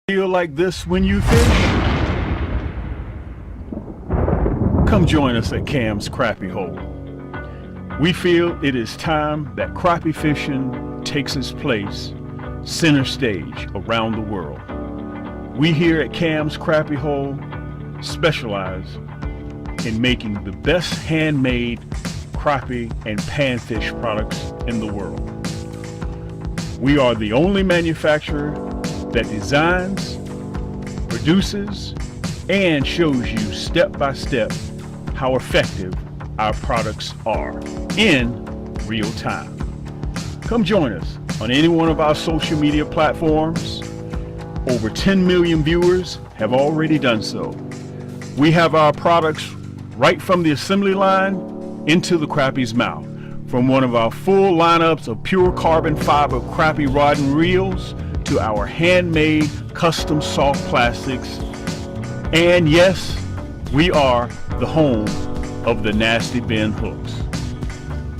Feel like this when you fish? Come join us at Cam's Crappie Hole. We feel it is time that crappie fishing takes its place center stage around the world. We here at Cam's Crappie Hole specialize in making the best handmade crappie and panfish products in the world. We are the only manufacturer that designs, produces, and shows you step by step how effective our products are in real time. Come join us on any one of our social media platforms. Over 10 million viewers have already done so. We have our products right from the assembly line into the crappie's mouth. From one of our full lineups of pure carbon fiber crappie rod and reels to our handmade custom soft plastics. And yes, we are the home of the nasty bend hooks.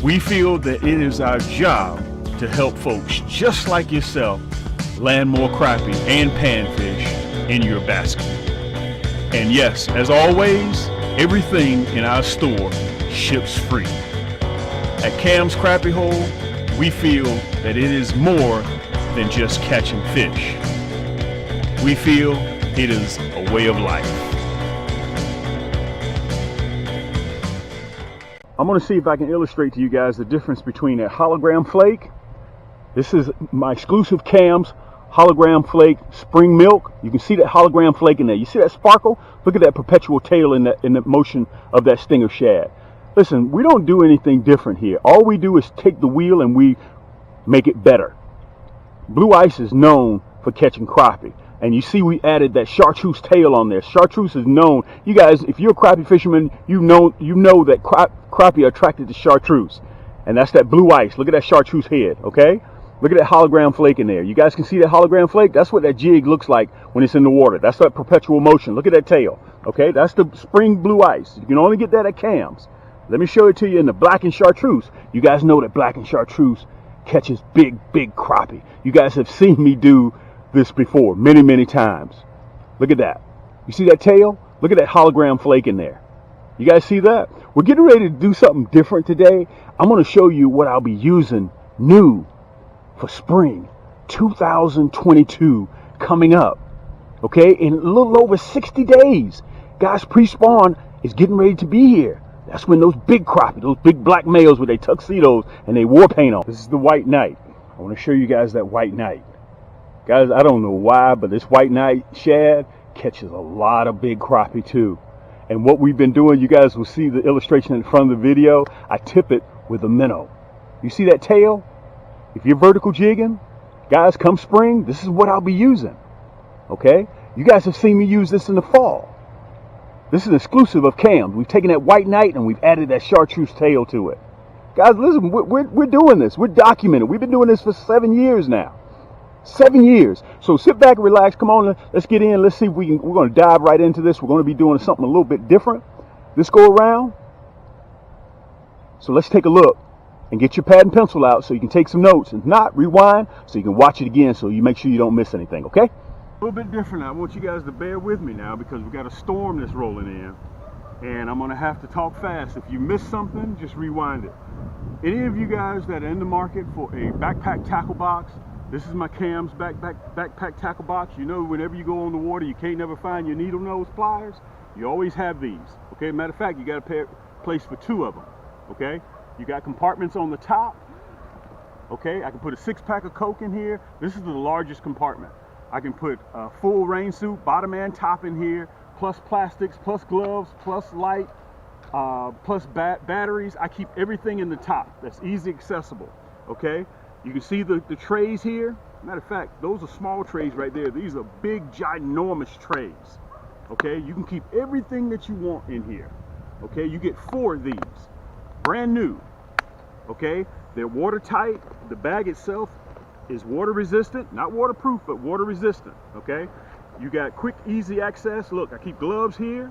We feel that it is our job to help folks just like yourself land more crappie and panfish in your basket. And yes, as always, everything in our store ships free. At Cam's Crappie Hole, we feel that it is more than just catching fish. We feel it is a way of life. I'm going to see if I can illustrate to you guys the difference between a hologram flake. This is my exclusive Cam's hologram flake spring milk. You can see that hologram flake in there. You see that sparkle? Look at that perpetual tail in the motion of that stinger shad. Listen, we don't do anything different here. All we do is take the wheel and we make it better. Blue Ice is known for catching crappie. And you see we added that Chartreuse tail on there. Chartreuse is known. You guys, if you're a crappie fisherman, you know that crappie are attracted to Chartreuse. And that's that Blue Ice. Look at that Chartreuse head, okay? Look at that hologram flake in there. You guys can see that hologram flake? That's what that jig looks like when it's in the water. That's that perpetual motion. Look at that tail, okay? That's the spring Blue Ice. You can only get that at Cam's. Let me show it to you in the black and Chartreuse. You guys know that black and Chartreuse catches big crappie. You guys have seen me do this before many times. Look at that. You see that tail? Look at that hologram flake in there. You guys see that? We're getting ready to do something different today. I'm going to show you what I'll be using new for spring 2022 coming up. Okay, in a little over 60 days. Guys, pre-spawn is getting ready to be here. That's when those big crappie, those big black males with their tuxedos and they war paint on. This is the white knight. I want to show you guys that white knight. Guys, I don't know why, but this white knight shad catches a lot of big crappie too. And what we've been doing, you guys will see the illustration in front of the video. I tip it with a minnow. You see that tail? If you're vertical jigging, guys, come spring, this is what I'll be using. Okay? You guys have seen me use this in the fall. This is exclusive of Cam's. We've taken that white knight and we've added that Chartreuse tail to it. Guys, listen, we're doing this. We're documenting. We've been doing this for 7 years now. 7 years. So sit back and relax. Come on, let's get in. Let's see if we can. We're going to dive right into this. We're going to be doing something a little bit different this go around. So let's take a look and get your pad and pencil out so you can take some notes. If not, rewind so you can watch it again so you make sure you don't miss anything, okay? A little bit different. I want you guys to bear with me now because we've got a storm that's rolling in and I'm going to have to talk fast. If you miss something, just rewind it. Any of you guys that are in the market for a backpack tackle box, this is my Cam's backpack tackle box. You know, whenever you go on the water, you can't never find your needle nose pliers. You always have these, okay? Matter of fact, you got a place for 2 of them, okay? You got compartments on the top, okay? I can put a 6-pack of Coke in here. This is the largest compartment. I can put a full rain suit, bottom and top in here, plus plastics, plus gloves, plus light, plus batteries. I keep everything in the top. That's easy accessible, okay? You can see the trays here. Matter of fact, those are small trays right there. These are big, ginormous trays, okay? You can keep everything that you want in here, okay? You get 4 of these, brand new, okay? They're watertight. The bag itself is water resistant, not waterproof, but water resistant, okay? You got quick, easy access. Look, I keep gloves here.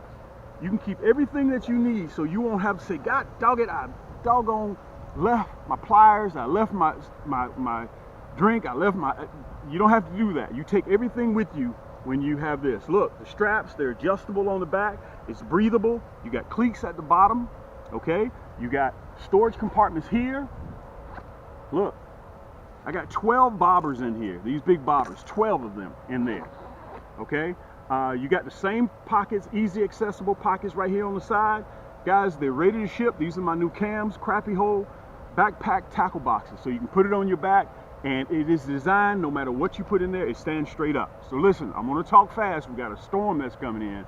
You can keep everything that you need so you won't have to say, God dog it, I doggone left my pliers, I left my drink, I left my, you don't have to do that. You take everything with you when you have this. Look, the straps, they're adjustable on the back. It's breathable. You got cleats at the bottom, okay? You got storage compartments here. Look, I got 12 bobbers in here. These big bobbers, 12 of them in there, okay? You got the same pockets, easy accessible pockets right here on the side. Guys, they're ready to ship. These are my new Cams Crappie hole backpack tackle boxes. So you can put it on your back, and it is designed, no matter what you put in there, it stands straight up. So listen, I'm gonna talk fast. We got a storm that's coming in,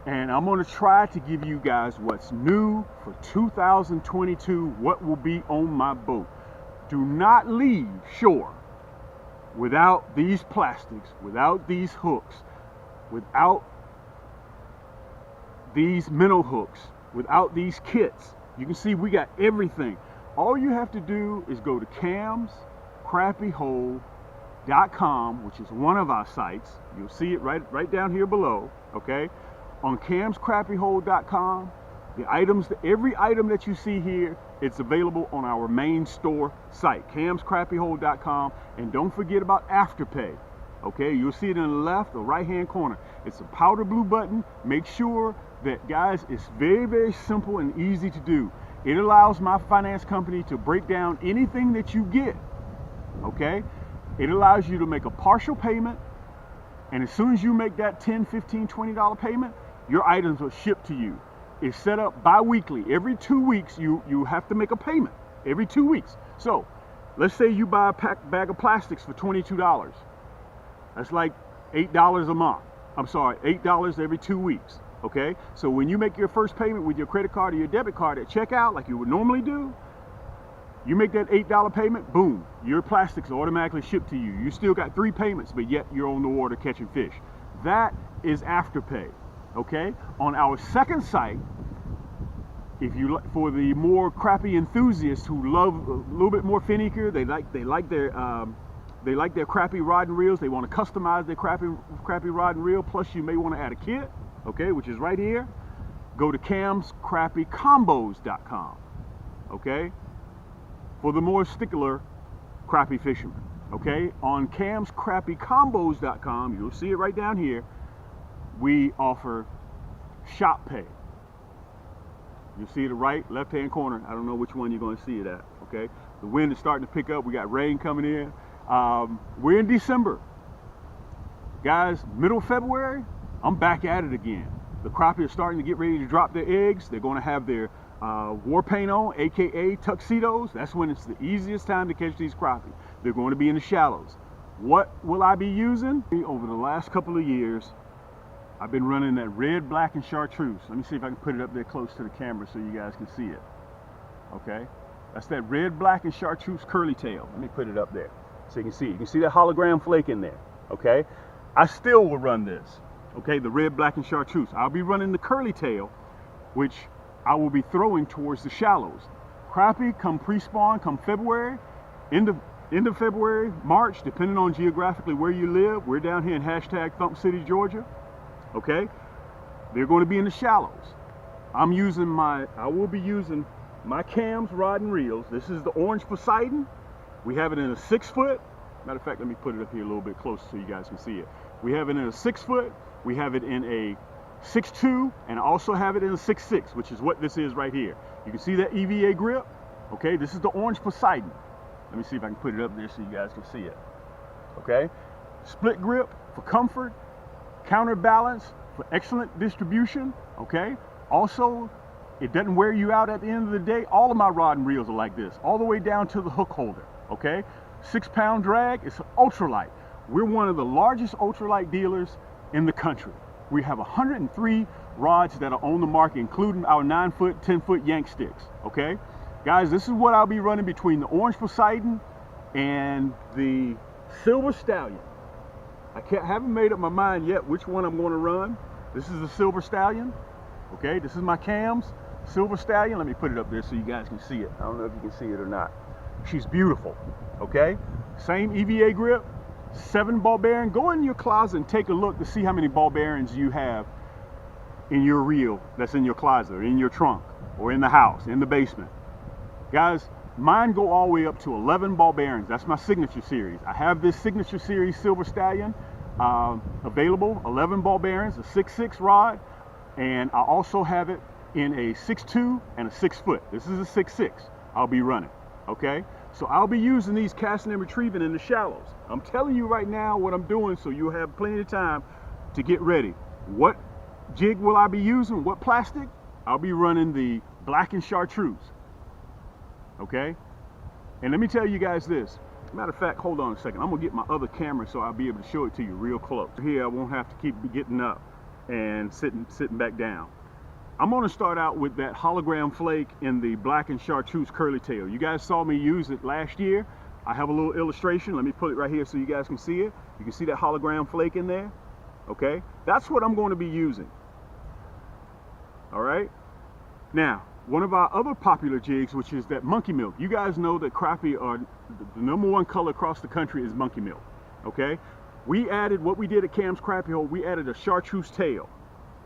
and I'm gonna try to give you guys what's new for 2022, what will be on my boat. Do not leave shore without these plastics, without these hooks, without these minnow hooks, without these kits. You can see we got everything. All you have to do is go to camscrappiehole.com, which is one of our sites. You'll see it right down here below, okay? On camscrappiehole.com, the items, every item that you see here, it's available on our main store site, camscrappiehole.com. And don't forget about Afterpay, okay? You'll see it in the left or right-hand corner. It's a powder blue button. Make sure that, guys, it's very, very simple and easy to do. It allows my finance company to break down anything that you get, okay? It allows you to make a partial payment, and as soon as you make that $10, $15, $20 payment, your items will ship to you. It's set up bi-weekly. Every 2 weeks, you have to make a payment. Every 2 weeks. So, let's say you buy a bag of plastics for $22. That's like $8 a month. I'm sorry, $8 every 2 weeks. Okay? So when you make your first payment with your credit card or your debit card at checkout, like you would normally do, you make that $8 payment, boom, your plastics are automatically shipped to you. You still got 3 payments, but yet you're on the water catching fish. That is Afterpay. Okay, on our second site, if you for the more crappie enthusiasts who love a little bit more finicky, they like their crappie rod and reels. They want to customize their crappie rod and reel. Plus, you may want to add a kit, okay, which is right here. Go to camscrappiecombos.com, okay, for the more stickler crappie fishermen. Okay, on camscrappiecombos.com, you'll see it right down here. We offer shop pay. You see the right, left-hand corner. I don't know which one you're going to see it at, okay? The wind is starting to pick up. We got rain coming in. We're in December. Guys, middle of February, I'm back at it again. The crappie are starting to get ready to drop their eggs. They're going to have their war paint on, aka tuxedos. That's when it's the easiest time to catch these crappie. They're going to be in the shallows. What will I be using? Over the last couple of years, I've been running that red, black, and chartreuse. Let me see if I can put it up there close to the camera so you guys can see it. Okay? That's that red, black, and chartreuse curly tail. Let me put it up there so you can see it. You can see that hologram flake in there. Okay? I still will run this. Okay? The red, black, and chartreuse. I'll be running the curly tail, which I will be throwing towards the shallows. Crappie come pre-spawn, come February, end of February, March, depending on geographically where you live. We're down here in #Thump City, Georgia. Okay, they're going to be in the shallows. I will be using my Cams rod and reels. This is the orange Poseidon. We have it in a 6 foot. Matter of fact, let me put it up here a little bit closer so you guys can see it. We have it in a 6 foot. We have it in a 6'2", and I also have it in a 6'6", which is what this is right here. You can see that EVA grip. Okay, this is the orange Poseidon. Let me see if I can put it up there so you guys can see it. Okay, split grip for comfort. Counterbalance for excellent distribution, okay? Also, it doesn't wear you out at the end of the day. All of my rod and reels are like this, all the way down to the hook holder, okay? 6-pound drag, it's an ultralight. We're one of the largest ultralight dealers in the country. We have 103 rods that are on the market, including our 9-foot, 10-foot yank sticks, okay? Guys, this is what I'll be running between the orange Poseidon and the silver Stallion. I haven't made up my mind yet which one I'm going to run. This is the Silver Stallion. Okay, this is my Cams Silver Stallion. Let me put it up there so you guys can see it. I don't know if you can see it or not. She's beautiful. Okay, same EVA grip, 7 ball bearing. Go in your closet and take a look to see how many ball bearings you have in your reel that's in your closet, or in your trunk, or in the house, in the basement. Guys, mine go all the way up to 11 ball bearings. That's my signature series. I have this signature series Silver Stallion. available, 11 ball bearings, a 6.6 rod, and I also have it in a 6.2 and a 6 foot. This is a 6.6 I'll be running, okay? So I'll be using these casting and retrieving in the shallows. I'm telling you right now what I'm doing so you'll have plenty of time to get ready. What jig will I be using? What plastic? I'll be running the black and chartreuse, okay? And let me tell you guys this. Matter of fact, hold on a second. I'm gonna get my other camera so I'll be able to show it to you real close. Here I won't have to keep getting up and sitting back down. I'm gonna start out with that hologram flake in the black and chartreuse curly tail. You guys saw me use it last year. I have a little illustration. Let me put it right here so you guys can see it. You can see that hologram flake in there, okay? That's what I'm going to be using, all right? Now, one of our other popular jigs, which is that monkey milk. You guys know that crappie are the #1 color across the country is monkey milk, okay? We added, what we did at Cam's Crappie Hole, we added a chartreuse tail.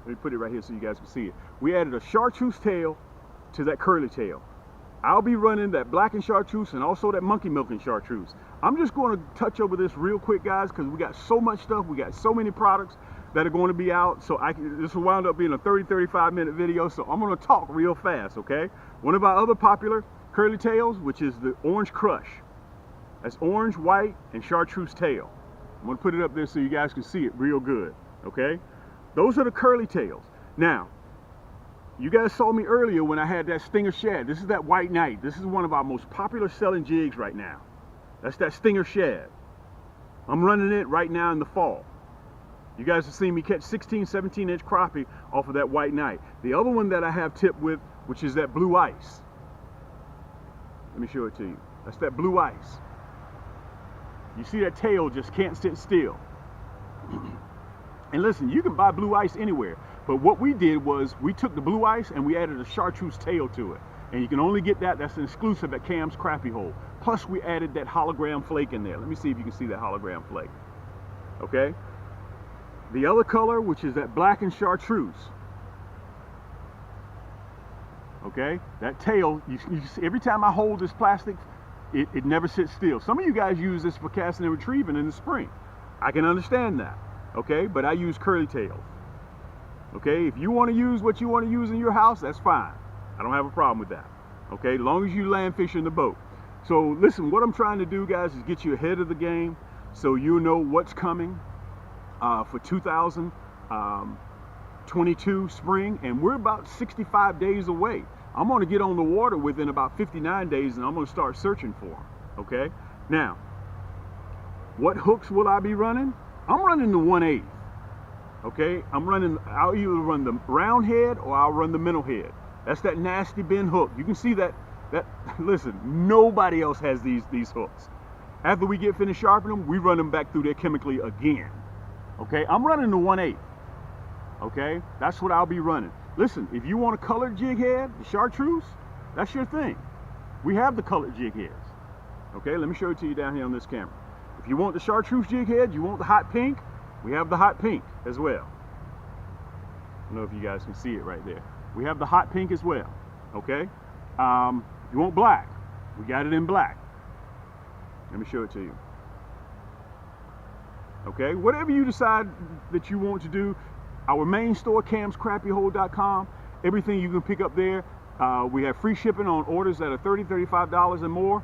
Let me put it right here so you guys can see it. We added a chartreuse tail to that curly tail. I'll be running that black and chartreuse and also that monkey milk and chartreuse. I'm just going to touch over this real quick, guys, because we got so much stuff. We got so many products that are going to be out. So this will wind up being a 30-35 minute video. So I'm going to talk real fast, okay? One of our other popular curly tails, which is the Orange Crush. That's orange, white, and chartreuse tail. I'm going to put it up there so you guys can see it real good, okay? Those are the curly tails. Now, you guys saw me earlier when I had that Stinger Shad. This is that White Knight. This is one of our most popular selling jigs right now. That's that Stinger Shad. I'm running it right now in the fall. You guys have seen me catch 16, 17-inch crappie off of that White Knight. The other one that I have tipped with, which is that Blue Ice. Let me show it to you. That's that Blue Ice. You see that tail just can't sit still. And listen, you can buy Blue Ice anywhere. But what we did was we took the Blue Ice and we added a chartreuse tail to it. And you can only get that. That's an exclusive at Cam's Crappie Hole. Plus we added that hologram flake in there. Let me see if you can see that hologram flake. Okay. The other color, which is that black and chartreuse. Okay. That tail, you see, every time I hold this plastic, it never sits still. Some of you guys use this for casting and retrieving in the spring. I can understand that. Okay. But I use curly tails. Okay, if you want to use what you want to use in your house, that's fine. I don't have a problem with that. Okay, as long as you land fish in the boat. So listen, what I'm trying to do, guys, is get you ahead of the game so you know what's coming for 2022 spring, and we're about 65 days away. I'm going to get on the water within about 59 days, and I'm going to start searching for them. Okay, now, what hooks will I be running? I'm running the 1/8. Okay, I'll either run the round head or I'll run the Minnow head. That's that nasty bend hook. You can see that, listen, nobody else has these hooks. After we get finished sharpening them, we run them back through there chemically again. Okay, I'm running the 1/8. Okay, that's what I'll be running. Listen, if you want a colored jig head, the chartreuse, that's your thing. We have the colored jig heads. Okay, let me show it to you down here on this camera. If you want the chartreuse jig head, you want the hot pink, we have the hot pink as well. I don't know if you guys can see it right there. We have the hot pink as well, okay? If you want black, we got it in black. Let me show it to you. Okay, whatever you decide that you want to do, our main store, camscrappiehole.com, everything you can pick up there. We have free shipping on orders that are $30, $35 and more.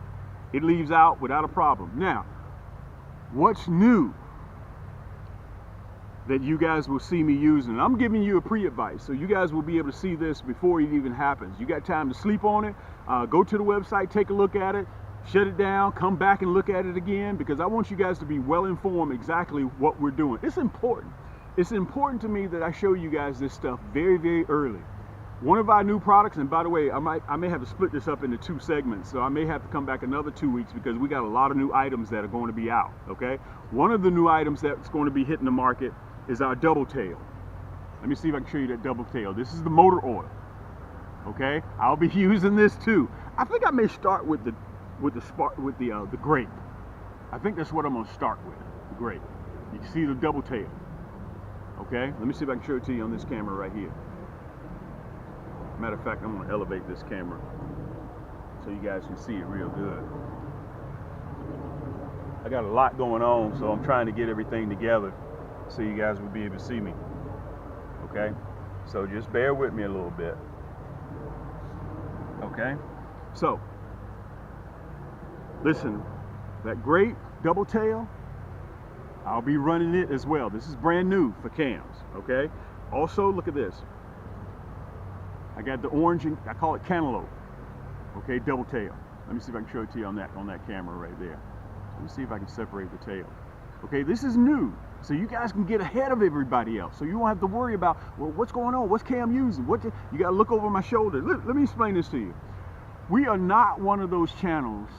It leaves out without a problem. Now, what's new that you guys will see me using? I'm giving you a pre-advice, so you guys will be able to see this before it even happens. You got time to sleep on it, go to the website, take a look at it, shut it down, come back and look at it again, because I want you guys to be well informed exactly what we're doing. It's important. It's important to me that I show you guys this stuff very, very early. One of our new products, and by the way, I may have to split this up into 2 segments, so I may have to come back another 2 weeks because we got a lot of new items that are going to be out, okay? One of the new items that's going to be hitting the market is our double tail. Let me see if I can show you that double tail. This is the motor oil. Okay, I'll be using this too. I think I may start with the grape. I think that's what I'm going to start with, the grape. You can see the double tail. Okay, let me see if I can show it to you on this camera right here. Matter of fact, I'm going to elevate this camera so you guys can see it real good. I got a lot going on, so I'm trying to get everything together so you guys will be able to see me. Okay, so just bear with me a little bit. Okay, so listen, that Grape double tail, I'll be running it as well. This is brand new for cams. Okay, also look at this. I got the orange, and I call it cantaloupe. Okay, double tail. Let me see if I can show it to you on that camera right there. Let me see if I can separate the tail. Okay, this is new, so you guys can get ahead of everybody else. So you won't have to worry about, well, what's going on? What's Cam using? You got to look over my shoulder. Let me explain this to you. We are not one of those channels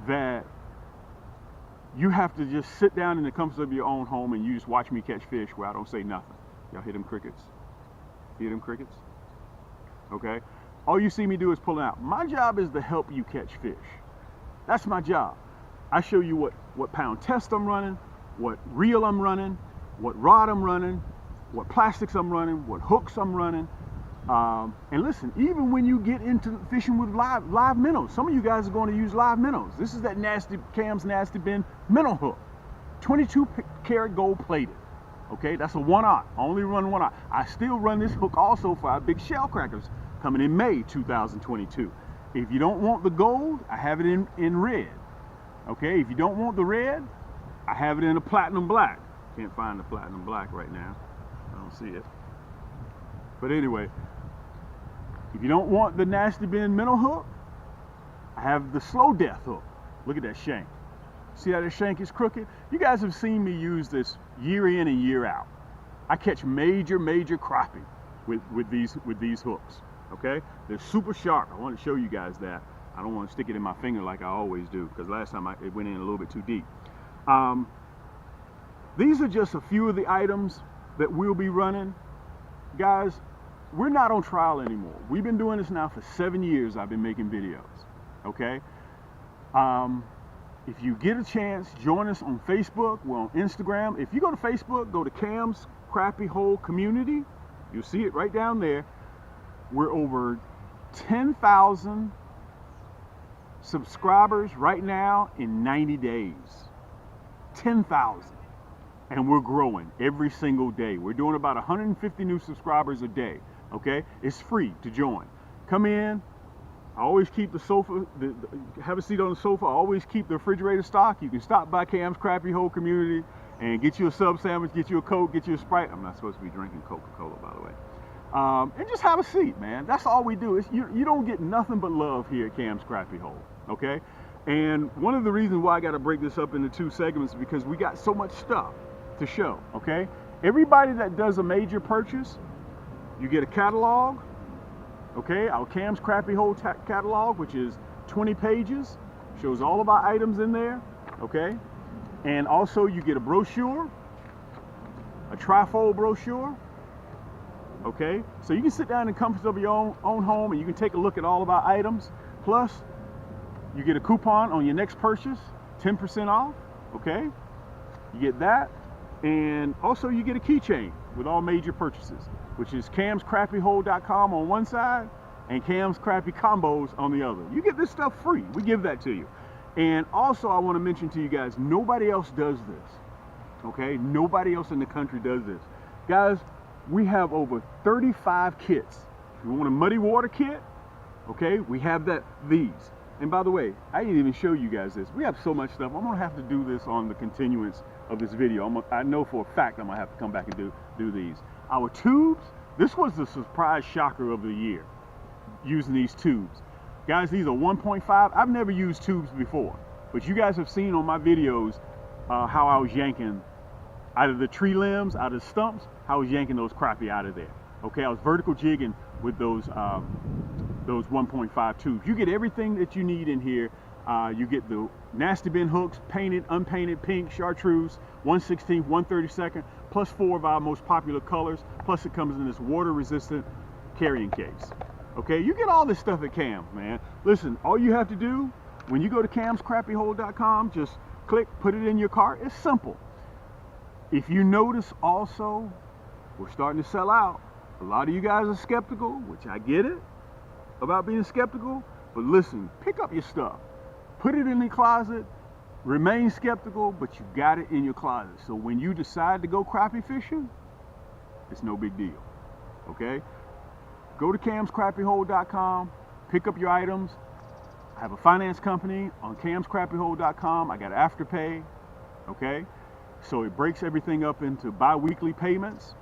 that you have to just sit down in the comfort of your own home and you just watch me catch fish where I don't say nothing. Y'all hear them crickets? Hear them crickets? Okay? All you see me do is pull out. My job is to help you catch fish. That's my job. I show you what pound test I'm running, what reel I'm running, what rod I'm running, what plastics I'm running, what hooks I'm running. And listen, even when you get into fishing with live minnows, some of you guys are going to use live minnows. This is that Cam's Nasty Bin minnow hook, 22 karat gold plated. Okay, that's a 1/0. I only run 1/0. I still run this hook also for our big shell crackers coming in May 2022. If you don't want the gold, I have it in red. Okay, if you don't want the red, I have it in a platinum black. Can't find the platinum black right now. I don't see it. But anyway, if you don't want the Nasty Bin minnow hook, I have the slow death hook. Look at that shank. See how that shank is crooked? You guys have seen me use this year in and year out. I catch major crappie with these hooks. Okay, they're super sharp. I want to show you guys that. I don't want to stick it in my finger like I always do, because last time it went in a little bit too deep. These are just a few of the items that we'll be running. Guys, we're not on trial anymore. We've been doing this now for 7 years. I've been making videos. Okay. If you get a chance, join us on Facebook. We're on Instagram. If you go to Facebook, go to Cam's Crappie Hole Community. You'll see it right down there. We're over 10,000 subscribers right now in 90 days. 10,000. And we're growing every single day. We're doing about 150 new subscribers a day. Okay? It's free to join. Come in. I always keep the sofa, have a seat on the sofa. I always keep the refrigerator stocked. You can stop by Cam's Crappie Hole Community and get you a sub sandwich, get you a Coke, get you a Sprite. I'm not supposed to be drinking Coca-Cola, by the way. And just have a seat, man. That's all we do. You don't get nothing but love here at Cam's Crappie Hole, okay? And one of the reasons why I got to break this up into 2 segments is because we got so much stuff to show, okay? Everybody that does a major purchase, you get a catalog, okay? Our Cam's Crappie Hole catalog, which is 20 pages, shows all of our items in there, okay? And also you get a brochure, a trifold brochure. Okay, so you can sit down in the comfort of your own home and you can take a look at all of our items. Plus, you get a coupon on your next purchase, 10% off. Okay, you get that, and also you get a keychain with all major purchases, which is camscrappiehole.com on one side and Cam's Crappie Combos on the other. You get this stuff free. We give that to you. And also, I want to mention to you guys, nobody else does this. Okay, nobody else in the country does this, guys. We have over 35 kits. If you want a muddy water kit, okay, we have these. And by the way, I didn't even show you guys this. We have so much stuff. I'm gonna have to do this on the continuance of this video. I know for a fact I'm gonna have to come back and do these. Our tubes, this was the surprise shocker of the year, using these tubes. Guys, these are 1.5. I've never used tubes before, but you guys have seen on my videos how I was yanking out of the tree limbs, out of the stumps, how I was yanking those crappie out of there. Okay, I was vertical jigging with those 1.5 tubes. You get everything that you need in here. You get the Nasty Bin hooks, painted, unpainted, pink, Chartreuse, 1/16, 1/32, plus 4 of our most popular colors. Plus it comes in this water-resistant carrying case. Okay, you get all this stuff at Cam's, man. Listen, all you have to do when you go to camscrappiehole.com, just click, put it in your cart. It's simple. If you notice also, we're starting to sell out. A lot of you guys are skeptical, which I get it about being skeptical, but listen, pick up your stuff, put it in the closet, remain skeptical, but you got it in your closet. So when you decide to go crappie fishing, it's no big deal, okay? Go to camscrappiehole.com, pick up your items. I have a finance company on camscrappiehole.com. I got Afterpay, okay? So it breaks everything up into bi-weekly payments,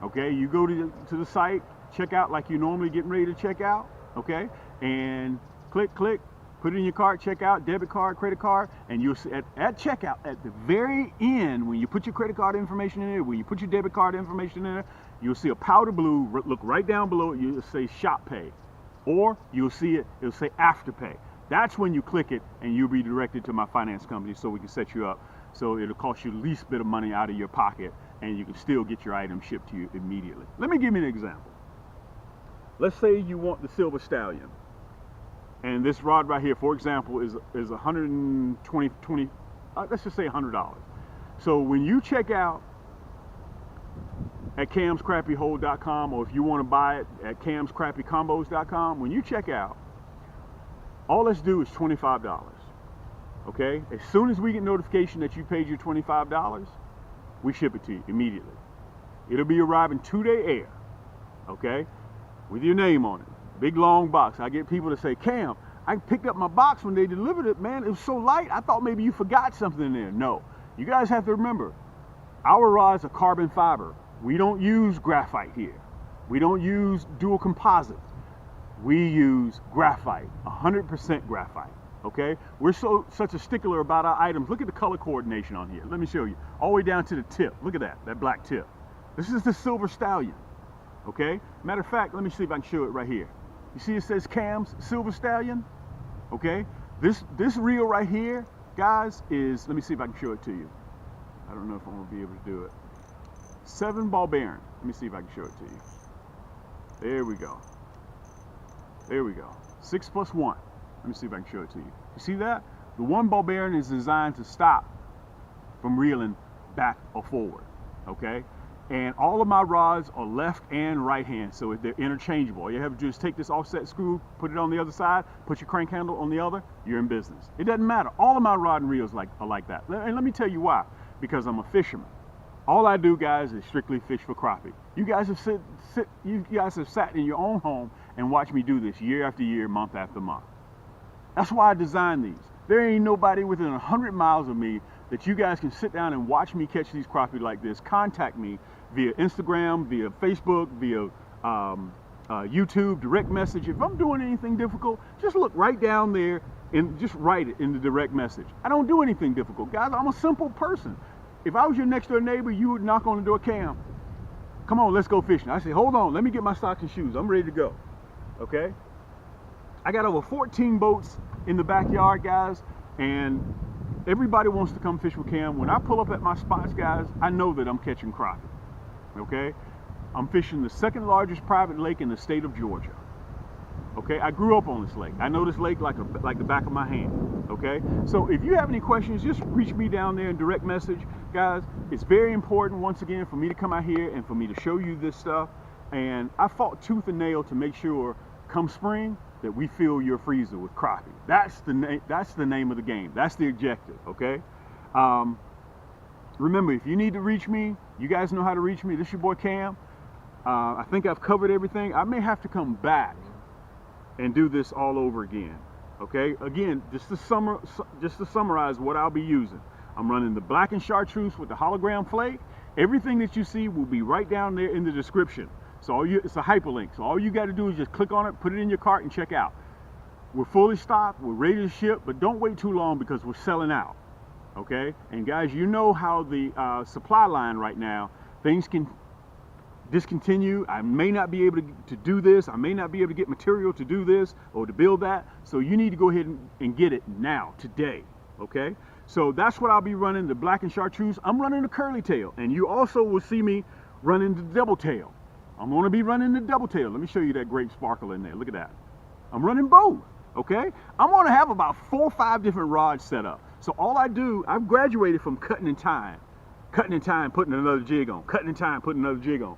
okay? You go to the site, check out like you normally getting ready to check out, okay? And click, put it in your cart, check out, debit card, credit card, and you'll see at checkout, at the very end, when you put your credit card information in there, when you put your debit card information in there, you'll see a powder blue, look right down below it, you'll say Shop Pay. Or you'll see it'll say Afterpay. That's when you click it and you'll be directed to my finance company so we can set you up. So it'll cost you the least bit of money out of your pocket and you can still get your item shipped to you immediately. Let me give you an example. Let's say you want the Silver Stallion. And this rod right here, for example, is $120, let's just say $100. So when you check out at camscrappiehole.com, or if you want to buy it at camscrappiecombos.com, when you check out, all let's do is $25. Okay? As soon as we get notification that you paid your $25, we ship it to you immediately. It'll be arriving 2-day air, okay? With your name on it. Big long box. I get people to say, Cam, I picked up my box when they delivered it, man. It was so light, I thought maybe you forgot something in there. No. You guys have to remember, our rods are carbon fiber. We don't use graphite here. We don't use dual composite. We use graphite, 100% graphite, okay? We're such a stickler about our items. Look at the color coordination on here. Let me show you. All the way down to the tip. Look at that black tip. This is the Silver Stallion, okay? Matter of fact, let me see if I can show it right here. You see it says Cam's Silver Stallion, okay? This reel right here, guys, is, let me see if I can show it to you. I don't know if I'm gonna be able to do it. 7 ball bearing. Let me see if I can show it to you. There we go. There we go. 6 plus 1. Let me see if I can show it to you. You see that? The 1 ball bearing is designed to stop from reeling back or forward. Okay? And all of my rods are left and right hand, so they're interchangeable. All you have to do is take this offset screw, put it on the other side, put your crank handle on the other, you're in business. It doesn't matter. All of my rod and reels are like that. And let me tell you why. Because I'm a fisherman. All I do, guys, is strictly fish for crappie. You guys have sat in your own home and watched me do this year after year, month after month. That's why I designed these. There ain't nobody within 100 miles of me that you guys can sit down and watch me catch these crappie like this. Contact me via Instagram, via Facebook, via YouTube, direct message. If I'm doing anything difficult, just look right down there and just write it in the direct message. I don't do anything difficult, guys. I'm a simple person. If I was your next door neighbor, you would knock on the door, Cam, come on, let's go fishing. I say, hold on, let me get my socks and shoes. I'm ready to go, okay? I got over 14 boats in the backyard, guys, and everybody wants to come fish with Cam. When I pull up at my spots, guys, I know that I'm catching crappie, okay? I'm fishing the 2nd largest private lake in the state of Georgia. Okay, I grew up on this lake. I know this lake like the back of my hand. Okay, so if you have any questions, just reach me down there in direct message, guys. It's very important, once again, for me to come out here and for me to show you this stuff. And I fought tooth and nail to make sure, come spring, that we fill your freezer with crappie. That's the name of the game. That's the objective. Okay. Remember, if you need to reach me, you guys know how to reach me. This is your boy Cam. I think I've covered everything. I may have to come back and do this all over again. Okay, again, just to summarize what I'll be using. I'm running the black and chartreuse with the hologram flake. Everything that you see will be right down there in the description. So it's a hyperlink. So all you got to do is just click on it, put it in your cart, and check out. We're fully stocked. We're ready to ship, but don't wait too long because we're selling out. Okay, and guys, you know how the supply line right now, things can discontinue. I may not be able to do this. I may not be able to get material to do this or to build that. So you need to go ahead and get it now, today. Okay, so that's what I'll be running, the black and chartreuse. I'm running the curly tail, and you also will see me running the double tail. I'm going to be running the double tail. Let me show you that grape sparkle in there. Look at that. I'm running both. Okay, I'm going to have about 4 or 5 different rods set up. So all I do, I've graduated from cutting and tying, putting another jig on, cutting and tying, putting another jig on.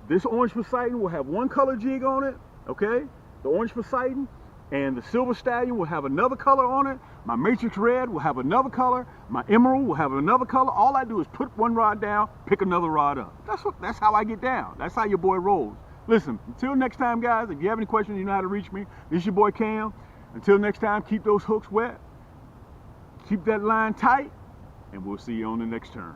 This orange Poseidon will have 1 color jig on it, okay? The orange Poseidon, and the Silver Stallion will have another color on it My matrix red will have another color. My emerald will have another color. All I do is put one rod down, pick another rod up. That's how I get down. That's how your boy rolls. Listen, until next time, guys, if you have any questions, you know how to reach me. This is your boy Cam. Until next time, keep those hooks wet. Keep that line tight, and we'll see you on the next turn.